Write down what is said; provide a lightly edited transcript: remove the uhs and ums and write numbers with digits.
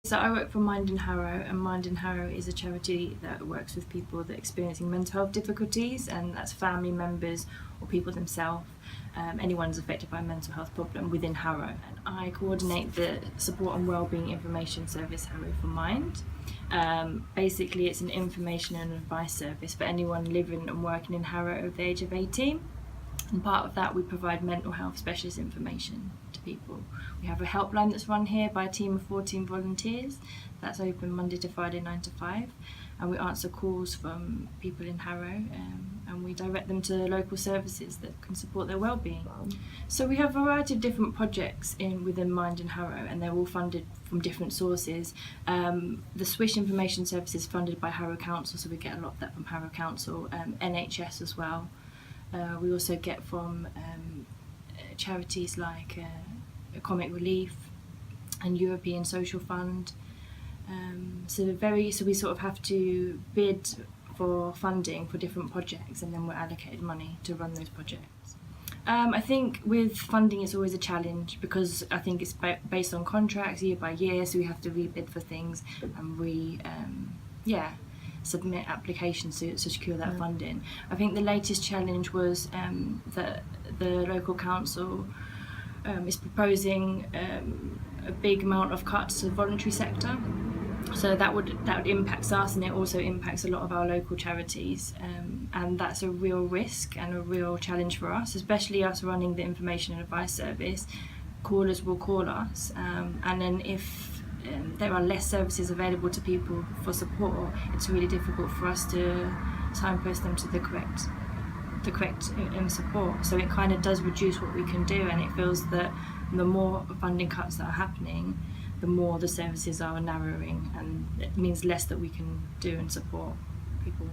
So I work for Mind in Harrow, and Mind in Harrow is a charity that works with people that are experiencing mental health difficulties, and that's family members or people themselves, anyone who's affected by a mental health problem within Harrow. And I coordinate the support and wellbeing information service Harrow for Mind. Basically it's an information and advice service for anyone living and working in Harrow over the age of 18. And part of that, we provide mental health specialist information to people. We have a helpline that's run here by a team of 14 volunteers. That's open Monday to Friday 9 to 5. And we answer calls from people in Harrow, and we direct them to local services that can support their wellbeing. So we have a variety of different projects within Mind in Harrow, and they're all funded from different sources. The Swish Information Service is funded by Harrow Council, so we get a lot of that from Harrow Council, NHS as well. We also get from charities like Comic Relief and European Social Fund. So we sort of have to bid for funding for different projects, and then we're allocated money to run those projects. I think with funding it's always a challenge, because I think it's based on contracts year by year, so we have to rebid for things and submit applications to secure that funding. I think the latest challenge was that the local council is proposing a big amount of cuts to the voluntary sector. So that would impact us, and it also impacts a lot of our local charities, and that's a real risk and a real challenge for us, especially us running the information and advice service. Callers will call us, and then if there are less services available to people for support, it's really difficult for us to signpost them to the correct support. So it kind of does reduce what we can do, and it feels that the more funding cuts that are happening, the more the services are narrowing, and it means less that we can do and support people.